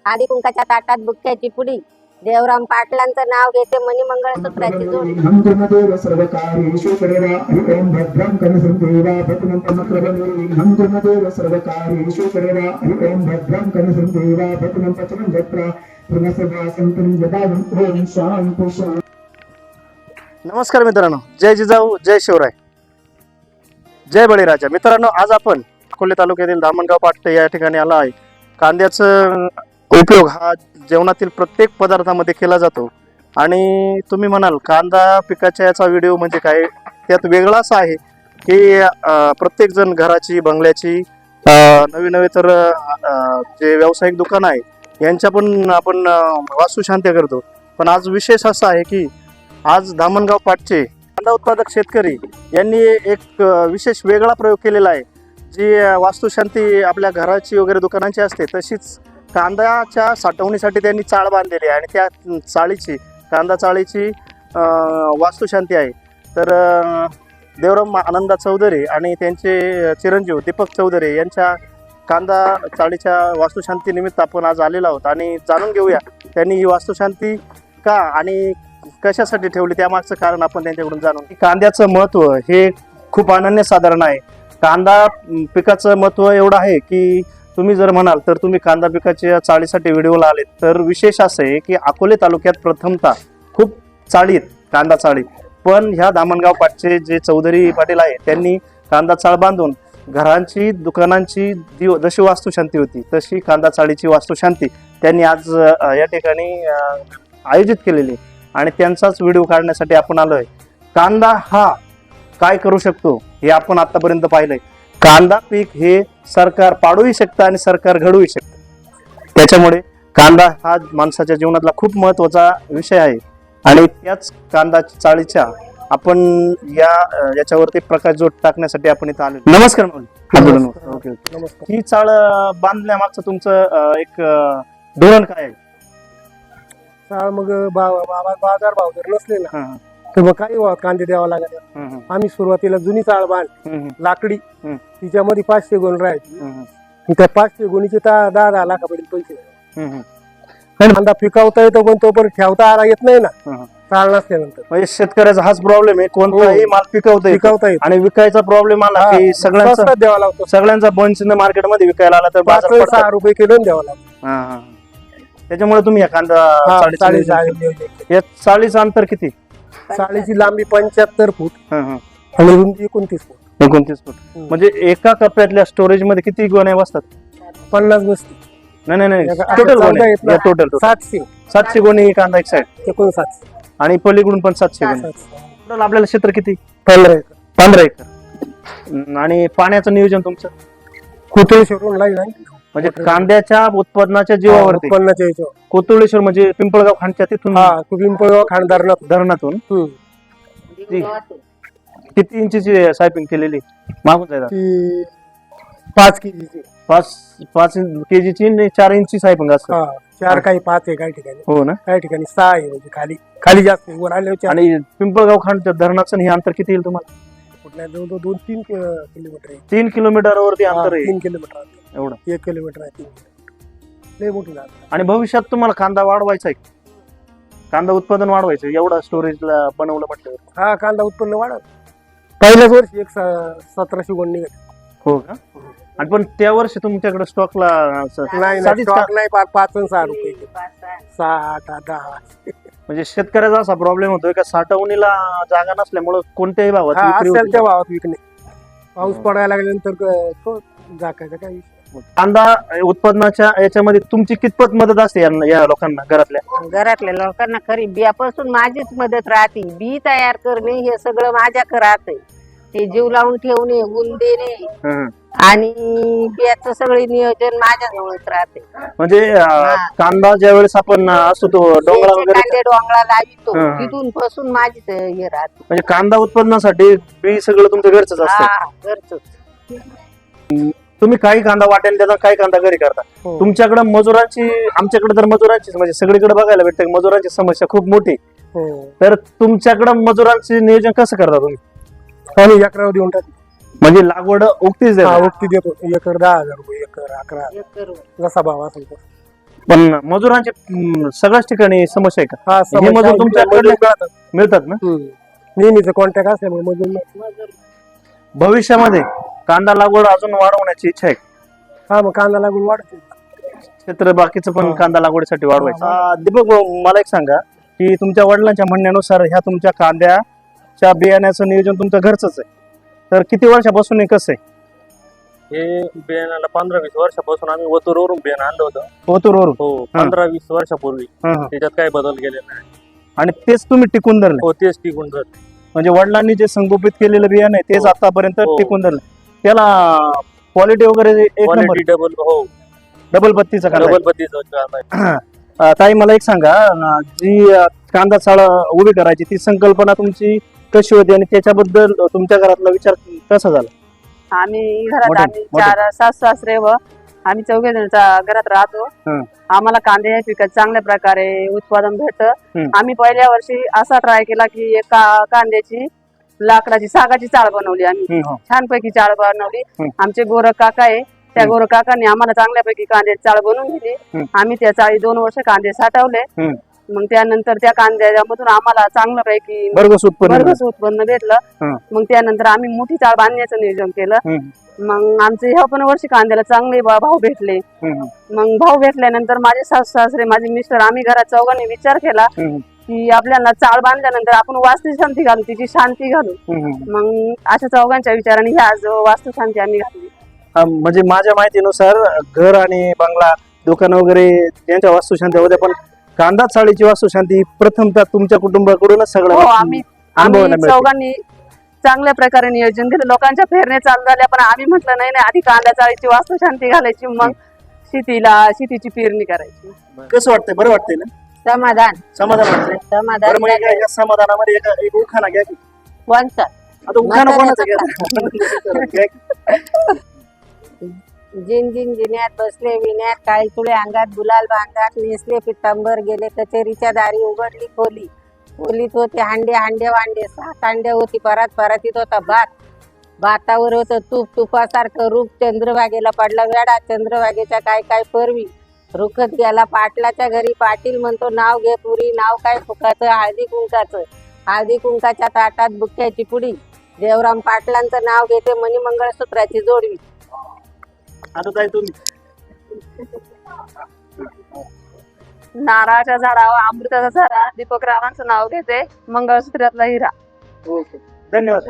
आधी कुंकाच्या ताटात बुक्क्याची पुडी, देवराम पाटलांचं नाव घेते मनी मंगळसूत्राची जोडी. नमस्कार मित्रांनो, जय जिजाऊ, जय शिवराय, जय बळीराजा. मित्रांनो, आज आपण अकोले तालुक्यातील धामणगाव पाटे या ठिकाणी आला आहे. कांद्याचा उपयोग हा जेवणातील प्रत्येक पदार्थामध्ये केला जातो आणि तुम्ही म्हणाल कांदा पिकाच्या याचा व्हिडिओ म्हणजे काय, त्यात वेगळाच आहे की प्रत्येक जण घराची बंगल्याची नवी नवी तर जे व्यावसायिक दुकान आहे यांच्या पण आपण वास्तुशांती करतो. पण आज विशेष असा आहे की आज धामणगाव पाटचे कांदा उत्पादक शेतकरी यांनी एक विशेष वेगळा प्रयोग केलेला आहे. जी वास्तुशांती आपल्या घराची वगैरे दुकानांची असते तशीच कांद्याच्या साठवणीसाठी त्यांनी चाळ बांधलेली आहे आणि त्या चाळीची कांदा चाळीची वास्तुशांती आहे. तर देवराम आनंदा चौधरी आणि त्यांचे चिरंजीव दीपक चौधरी यांच्या कांदा चाळीच्या वास्तुशांती निमित्त आपण आज आलेलो आहोत आणि जाणून घेऊया त्यांनी ही वास्तुशांती का आणि कशासाठी ठेवली त्यामागचं कारण आपण त्यांच्याकडून जाणून. कांद्याचं महत्त्व हे खूप अनन्यसाधारण आहे. कांदा पिकाचं महत्त्व एवढं आहे की तुम्ही जर म्हणाल तर तुम्ही कांदा पिकाच्या चाळीसाठी व्हिडिओला आले तर विशेष असं आहे की अकोले तालुक्यात प्रथमतः खूप चाळी आहेत कांदा चाळी. पण ह्या धामणगाव पाटचे जे चौधरी पाटील आहे त्यांनी कांदा चाळ बांधून घरांची दुकानांची जशी वास्तुशांती होती तशी कांदा चाळीची वास्तुशांती त्यांनी आज या ठिकाणी आयोजित केलेली आणि त्यांचाच व्हिडिओ काढण्यासाठी आपण आलोय. कांदा हा काय करू शकतो हे आपण आतापर्यंत पाहिलंय. कांदा पीक हे सरकार पाडूही शकतं आणि सरकार घडवूही शकतं. त्याच्यामुळे कांदा हा माणसाच्या जीवनातला खूप महत्वाचा विषय आहे आणि त्याच कांदा चाळीच्या आपण याच्यावरती प्रकाशझोत टाकण्यासाठी आपण इथं आलो. नमस्कार माऊली. ओके. ही चाळ बांधण्यामागचं तुमचं एक धोरण काय आहे? चाळ मग बाजार भाव जर नसले ना तर मग काही कांदे द्यावा लागला. आम्ही सुरुवातीला जुनी चाळ बांध लाकडी तिच्यामध्ये 500 गोणी राहायची. त्या 500 गोणीचे 10 लाखापर्यंत पैसे. कांदा पिकवता येतो पण तो पण ठेवता आला येत नाही ना चाळ नसल्यानंतर. म्हणजे शेतकऱ्याचा हाच प्रॉब्लेम आहे, कोणताही माल पिकवता येत आणि विकायचा प्रॉब्लेम आला की सगळ्यांचा द्यावा लागतो. सगळ्यांचा बंच मार्केटमध्ये विकायला आला तर बाजार 6 रुपये किलो द्यावा लागतो. त्याच्यामुळे तुम्ही या कांदा या चाळीचं अंतर किती? चाळीची लांबी 75 फूट आणि रुंदी 29 फूट. 29 फूट. म्हणजे एका कप्प्यातल्या स्टोरेज मध्ये किती गोण्या बसतात? 50 बसते. नाही टोटल गोण्या टोटल 700 गोणी कांदा एक साईड 59 आणि पलीकडून पण 700 गोणी. टोटल आपल्याला क्षेत्र किती? 15 एकर. आणि पाण्याचं नियोजन तुमचं कोथळेश्वरून लाईन आहे म्हणजे कांद्याच्या उत्पादनाच्या जीवावरती उत्पन्नाच्या याच्यावर. कोथळेश्वर म्हणजे पिंपळगाव खांडच्या तिथून पिंपळगाव खांड धरणातून किती इंचीची सायपिंग केलेली मागून जायला? 5 केजीची 5 केजीची 4 इंची सायपिंग असतं. 4 काही 5 आहे काही ठिकाणी. हो ना, काही ठिकाणी 6 आहे. म्हणजे खाली जास्त वर आले. आणि पिंपळगाव खांडच्या धरणाचं हे अंतर किती येईल तुम्हाला? कुठल्या 2-3 किलोमीटर आहे. 3 किलोमीटरवरती अंतर आहे. 3 किलोमीटर एवढं 1 किलोमीटर आहे. 3 लय मोठी जात. आणि भविष्यात तुम्हाला कांदा वाढवायचा आहे, कांदा उत्पादन वाढवायचं एवढा स्टोरेजला बनवलं म्हटलं. कांदा उत्पन्न वाढत. पहिल्याच वर्षी 1700 गोणी निघाली. हो का? आणि पण त्या वर्षी तुमच्याकडे स्टॉकला नाही 5 आणि 6 रुपये 7, 8, 10. म्हणजे शेतकऱ्याचा असा प्रॉब्लेम होतोय का साठवणीला जागा नसल्यामुळे कोणत्याही भावात त्या भावात विकणे. पाऊस पडायला लागल्यानंतर जागायचा काय विषय. कांदा उत्पादनाच्या याच्यामध्ये तुमची कितपत मदत असते या लोकांना? घरातल्या लोकांना खरी बियापासून माझीच मदत राहते. बी तयार करणे हे सगळं माझ्याकडे राहतंय. ते जीव लावून ठेवणे, ऊन देणे आणि बियाचं सगळे नियोजन माझ्याजवळच राहते. म्हणजे कांदा ज्या वेळेस आपण असतो तो डोंगरा वगैरे डोंगरा लावितो तिथून पासून माझी हे राहते. म्हणजे कांदा उत्पादनासाठी बी सगळं तुमच्या घरचंच असतं? घरचंच. तुम्ही काही कांदा वाटेल देता, काही कांदा घरी करता. तुमच्याकडे मजुरांची, आमच्याकडे तर मजुरांचीच म्हणजे सगळीकडे बघायला भेटते मजुरांची समस्या खूप मोठी. तर तुमच्याकडे मजुरांचे नियोजन कसं करता तुम्ही? आम्ही 11 देऊन टाकतो. म्हणजे लागवड उक्तीच हा देतात. उक्ती देतो, एकर 10,000 रुपये, एकर 11,000, एकर जसा भाव असेल तसा. पण मजुरांची सगळ्याच ठिकाणी समस्या आहे का? हा हे समस्या मजूर आहे, तुमच्याकडे मजूर मिळतात. मिळतात ना? नेहमीच कॉन्टॅक्ट असल्यामुळे मजूर मिळतात. मजूर भविष्यामध्ये कांदा लागवड अजून वाढवण्याची इच्छा आहे का? हा मग कांदा लागून वाढते. क्षेत्र बाकीचं पण हा. कांदा लागवडीसाठी वाढवायचं. हा. दीपक भाऊ, मला एक सांगा की तुमच्या वडिलांच्या म्हणण्यानुसार ह्या तुमच्या कांद्याच्या बियाण्याचं नियोजन तुमचं घरचंच आहे, तर किती वर्षापासून हे कसं आहे? हे बियाण्याला 15-20 वर्षापासून आम्ही वतूरवरून बियाणं आणलं होतं. ओतूरवरून? हो, हा. 15-20 वर्षापूर्वी. हा, हा. त्याच्यात काही बदल केले नाही. आणि तेच तुम्ही टिकून धरले, हो, तेच टिकून राहते. म्हणजे वडिलांनी जे संगोपित केलेलं बियाणं आहे तेच हो. आतापर्यंत हो. टिकून धरलं. त्याला क्वालिटी वगैरे एक नंबर, क्वालिटी डबल, हो, डबल बत्तीचा कांदा आहे. डबल पद्धतीचं कांदा आहे. ताई मला एक सांगा, जी कांदा चाळ उभी करायची ती संकल्पना तुमची कशी होती आणि त्याच्याबद्दल तुमच्या घरातला विचार कसा झाला? आम्ही घरात मोठे- आम्ही मोठे. 4 सासू सासरे व आम्ही 4 जण घरात राहतो. हं. आम्हाला कांदे या पिकात चांगल्या प्रकारे उत्पादन भेटतं. हं. आम्ही पहिल्या वर्षी असा ट्राय केला की एका कांद्याची लाकडाची सागाची चाळ बनवली. आम्ही हो. छानपैकी चाळ बनवली. हं. आमचे गोरख काका आहे, त्या हं. गोरख काकांनी आम्हाला चांगल्यापैकी कांद्याची चाळ बनवून दिली. हं. आम्ही त्या चाळी 2 वर्ष कांदे साठवले. हं. मग त्यानंतर त्या कांद्यामधून आम्हाला चांगल्यापैकी भरघोस उत्पन्न भरघोस उत्पन्न भेटलं. हं. मग त्यानंतर आम्ही मोठी चाळ बांधण्याचं नियोजन केलं. हं. मग आमचे ह्या पण वर्षी कांद्याला चांगले भाव भेटले. हं. मग भाव भेटल्यानंतर माझे सासू सासरे माझे मिस्टर आम्ही घरात 4 विचार केला हं. की आपल्याला चाळ बांधल्यानंतर आपण वास्तुशांती घालू, तिची शांती घालू. हं. मग अशा 4 विचाराने ह्या आज वास्तुशांती आम्ही घातली. म्हणजे माझ्या माहितीनुसार घर आणि बंगला दुकान वगैरे यांच्या वास्तुशांती होत्या, पण कांदा चाळीची वास्तुशांती प्रथमतः तुमच्या कुटुंबाकडूनच हो, सगळं आम्ही अनुभवायला मिळते. 4 चांगल्या प्रकारे नियोजन केलं. लोकांच्या फेरण्या चालू झाल्या, पण आम्ही म्हटलं नाही नाही, आधी कांदा चाळीची वास्तुशांती घालायची, मग शेतीची पेरणी करायची. कसं वाटतंय? बरं वाटतंय ना? समाधान समाधान वाटतंय? समाधान बरं, मग या समाधानामध्ये एक उखाणा घ्या की. कोणचा? आता उखाणा कोणाचा घ्या? जिन जिन जिन्यात बसले विण्यात, काळी तुळे अंगात, गुलाल बांगात, नेसले पितांबर, गेले कचेरीच्या दारी, उघडली खोली, खोलीत होते हांडे हांडे वांडे, 6 कांड्या होती परात, परातीत होता भात, भातावर होतं तूप, तुपासारखं रूप, चंद्रभागेला पडला वेडा, चंद्रभागेच्या काय काय परवी, रुखत गेला पाटलाच्या घरी, पाटील म्हणतो नाव घे पुरी, नाव काय सुखाचं, हळदी कुंकाच्या ताटात बुक्याची पुडी, देवराम पाटलांचं नाव घेते, मणी मंगळसूत्राची जोडवी. आता ताई तुम्ही नारळाच्या झाडावर अमृताचा झाडा, दीपक रावांचं नाव घेते, मंगळसूत्रातला हिरा. ओके, धन्यवाद.